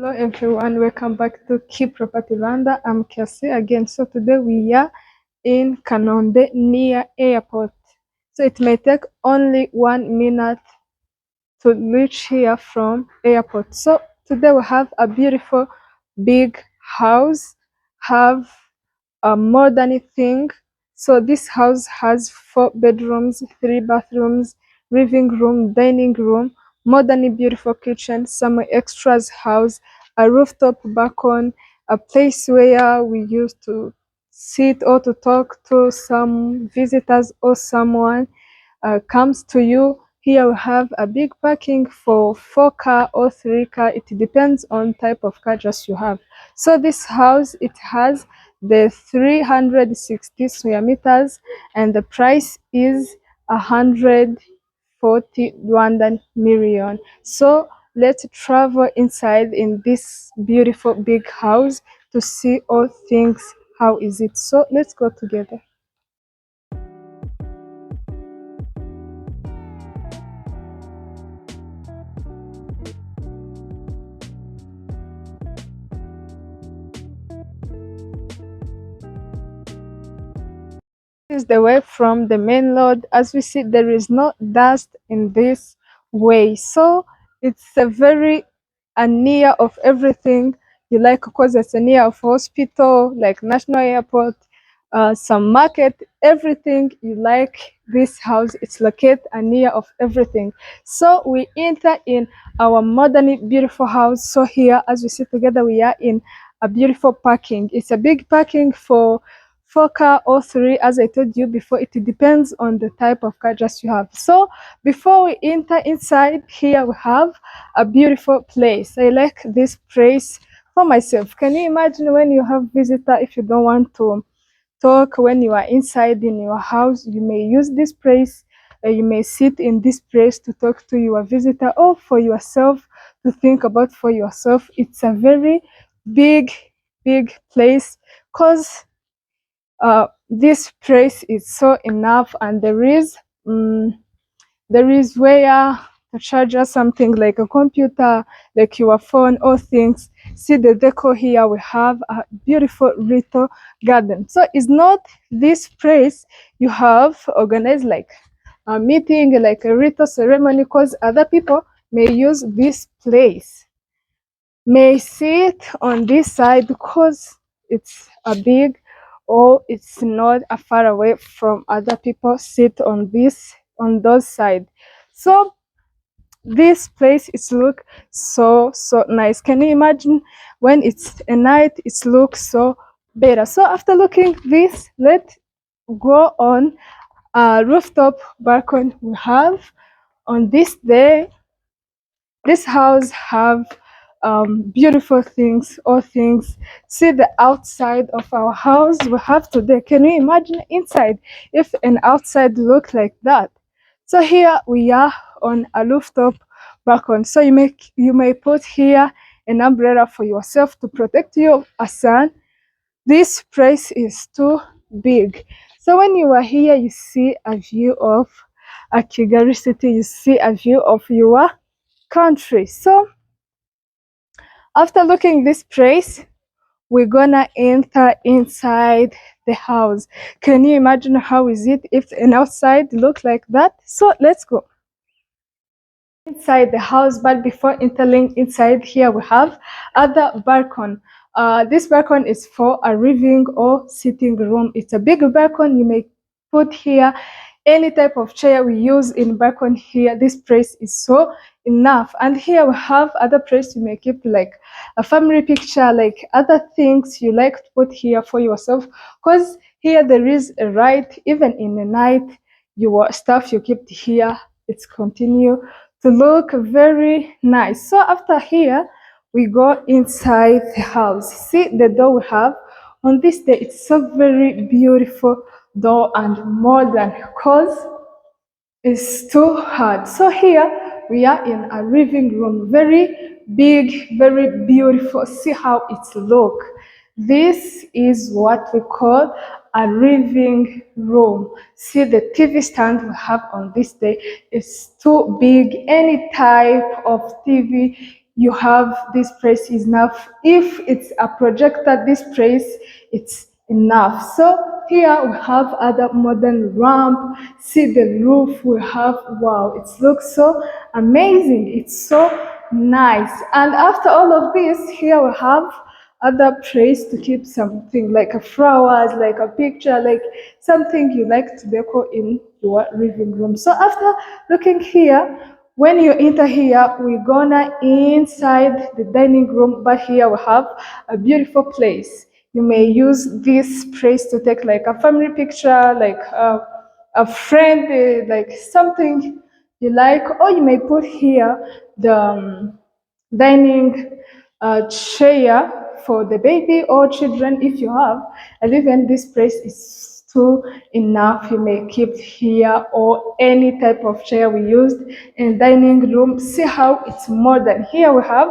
Hello everyone, welcome back to Property Rwanda. I'm Cassie again. So today we are in Kanombe near airport. So it may take only 1 minute to reach here from airport. So today we have a beautiful big house, have a modern thing. So this house has 4 bedrooms, 3 bathrooms, living room, dining room, modern beautiful kitchen, some extras house, a rooftop balcony, a place where we used to sit or to talk to some visitors or someone comes to you. Here we have a big parking for 4 car or 3 car. It depends on type of car just you have. So this house, it has the 360 square meters and the price is 140 Rwandan million. So let's travel inside in this beautiful big house to see all things. How is it? So let's go together. Is the way from the main road. As we see, there is no dust in this way, so it's a very near of everything you like. Of course, it's a near of hospital like national airport, some market, everything you like. This house, it's located near of everything. So we enter in our modern beautiful house. So here, as we see together, we are in a beautiful parking. It's a big parking for 4 car or 3, as I told you before. It depends on the type of car just you have. So before we enter inside, here we have a beautiful place. I like this place for myself. Can you imagine when you have visitor, if you don't want to talk when you are inside in your house, you may use this place. You may sit in this place to talk to your visitor or for yourself, to think about for yourself. It's a very big place because this place is so enough, and there is where to charge us something like a computer, like your phone, or things. See the decor here. We have a beautiful little garden. So it's not this place you have organized like a meeting, like a ritual ceremony, because other people may use this place, may sit on this side because it's a big, or it's not a far away from other people sit on this, on those side. So this place, it's look so nice. Can you imagine when it's a night, it looks so better. So after looking this, let's go on a rooftop balcony we have on this day. This house have beautiful things, all things. See the outside of our house we have today. Can you imagine inside if an outside look like that? So here we are on a rooftop balcony. So you may put here an umbrella for yourself to protect your sun. This place is too big. So when you are here, you see a view of a Kigali city. You see a view of your country. So after looking this place, we're gonna enter inside the house. Can you imagine how is it if an outside look like that? So let's go inside the house. But before entering inside, here we have other balcony. This balcony is for a living or sitting room. It's a big balcony. You may put here any type of chair we use in balcony. Here this place is so enough. And here we have other place you may keep like a family picture, like other things you like to put here for yourself, because here there is a right, even in the night, your stuff you keep here, it's continue to look very nice. So after here, we go inside the house. See the door we have on this day. It's so very beautiful door and modern, because it's too hard. So here we are in a living room, very big, very beautiful. See how it look. This is what we call a living room. See the TV stand we have on this day is too big. Any type of TV you have this place is enough. If it's a projector, this place it's enough. So here we have other modern ramp. See the roof we have. Wow, it looks so amazing. It's so nice. And after all of this, here we have other place to keep something like a flowers, like a picture, like something you like to decor in your living room. So after looking here, when you enter here, we're gonna inside the dining room, but here we have a beautiful place. You may use this place to take like a family picture, like a friend, like something you like, or you may put here the dining chair for the baby or children if you have, and even this place is too enough. You may keep here or any type of chair we used in dining room. See how it's modern. Here we have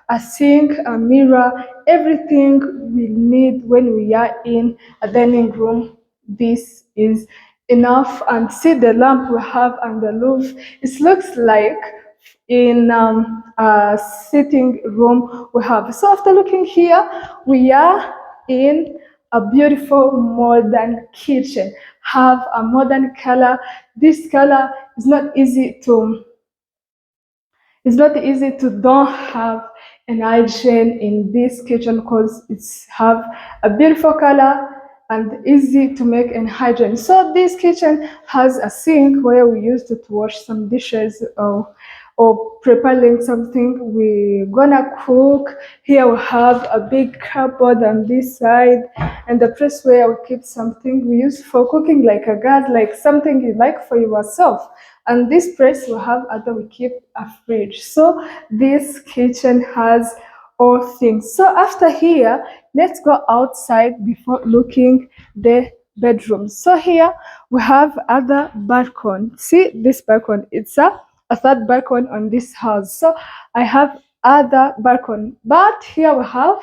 a sink, a mirror, everything we need when we are in a dining room. This is enough. And see the lamp we have on the roof. It looks like in a sitting room we have. So after looking here, we are in a beautiful modern kitchen. Have a modern color. This color is not easy to don't have an hygiene in this kitchen because it's have a beautiful color and easy to make an hygiene. So this kitchen has a sink where we used to wash some dishes or preparing something we're gonna cook. Here we have a big cupboard on this side and the place where we keep something we use for cooking, like a gas, like something you like for yourself. And this place we have other we keep a fridge. So this kitchen has all things. So after here, let's go outside before looking the bedroom. So here we have other balcony. See this balcony, it's a third balcony on this house. So I have other balcony, but here we have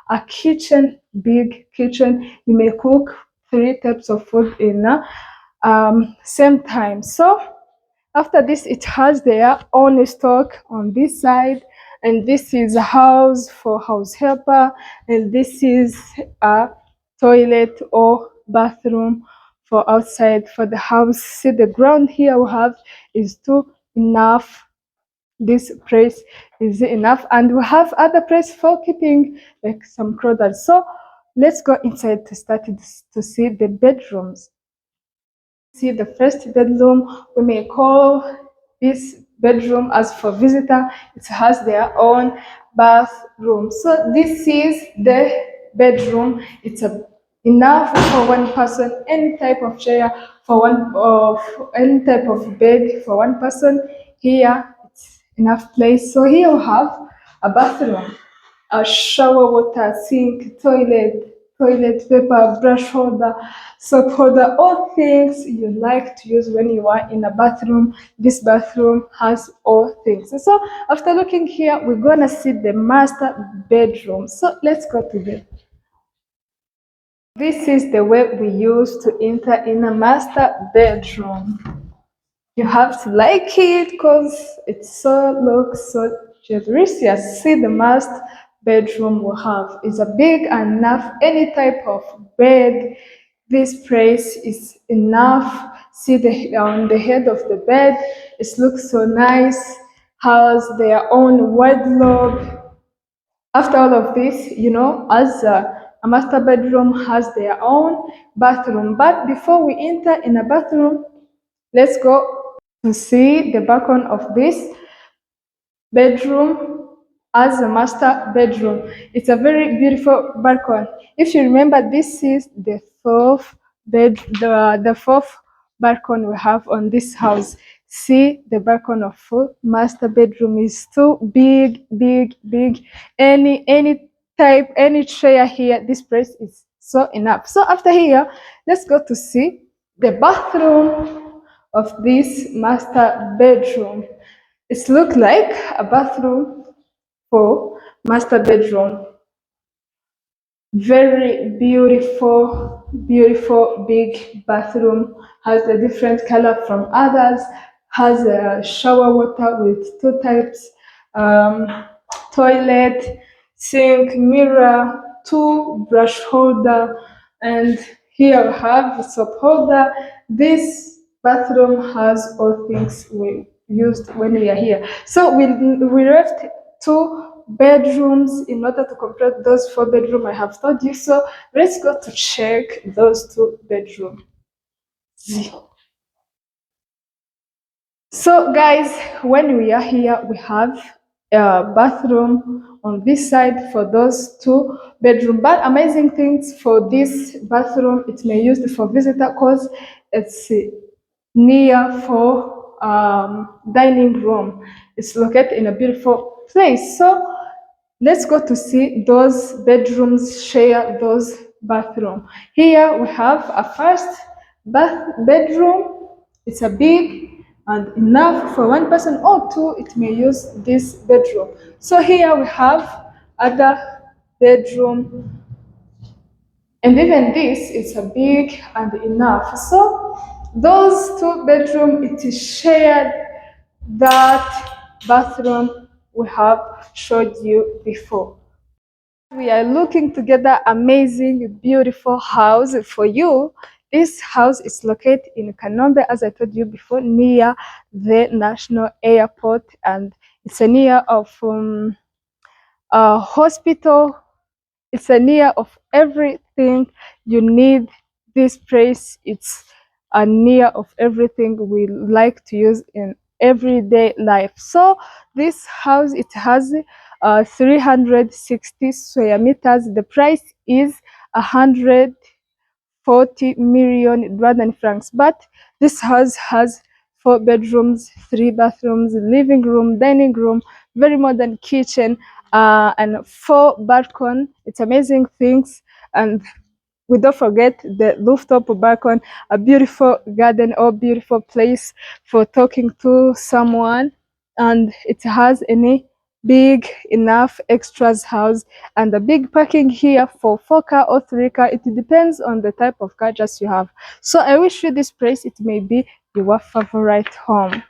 a kitchen, big kitchen. You may cook 3 types of food in same time. So after this, it has their own stock on this side, and this is a house for house helper, and this is a toilet or bathroom for outside for the house. See the ground here we have is too enough. This place is enough, and we have other place for keeping like some clothes. So let's go inside to start to see the bedrooms. See the first bedroom, we may call this bedroom as for visitor. It has their own bathroom. So this is the bedroom. It's enough for one person, any type of chair for one of any type of bed for one person. Here it's enough place. So here we have a bathroom, a shower water, sink, toilet paper, brush holder, soap holder, all things you like to use when you are in a bathroom. This bathroom has all things. So after looking here, we're gonna see the master bedroom. So let's go to bed. This is the way we use to enter in a master bedroom. You have to like it because it looks so delicious. See the master bedroom we have is a big enough any type of bed. This place is enough. See the on the head of the bed, it looks so nice. Has their own wardrobe. After all of this, as a master bedroom has their own bathroom. But before we enter in a bathroom, let's go to see the balcony of this bedroom as a master bedroom. It's a very beautiful balcony. If you remember, this is the the fourth balcony we have on this house. See the balcony of full master bedroom is too big, big, big. Any type, any chair here, this place is so enough. So after here, let's go to see the bathroom of this master bedroom. It looks like a bathroom for master bedroom. Very beautiful, beautiful big bathroom. Has a different color from others. Has a shower water with 2 types. toilet, sink, mirror, two brush holder, and here we have the soap holder. This bathroom has all things we used when we are here. So we left two bedrooms in order to complete those four bedrooms I have told you. So let's go to check those two bedrooms. So guys, when we are here, we have a bathroom on this side for those two bedroom. But amazing things for this bathroom, it may used for visitor because it's near for dining room. It's located in a beautiful place. So let's go to see those bedrooms share those bathroom. Here we have a first bedroom. It's a big and enough for one person or two. It may use this bedroom. So here we have other bedroom, and even this is a big and enough. So those two bedroom, it is shared that bathroom we have showed you before. We are looking together amazing, beautiful house for you. This house is located in Kanombe, as I told you before, near the national airport, and it's a near of a hospital. It's a near of everything you need. This place, it's a near of everything we like to use in everyday life. So this house, it has 360 square meters. The price is 140 million Rwandan francs. But this house has four bedrooms, three bathrooms, living room, dining room, very modern kitchen, and four balcony. It's amazing things. And we don't forget the rooftop balcony, a beautiful garden or beautiful place for talking to someone. And it has any big enough extras house and a big parking here for 4 car or 3 car. It depends on the type of car just you have. So I wish you this place, it may be your favorite home.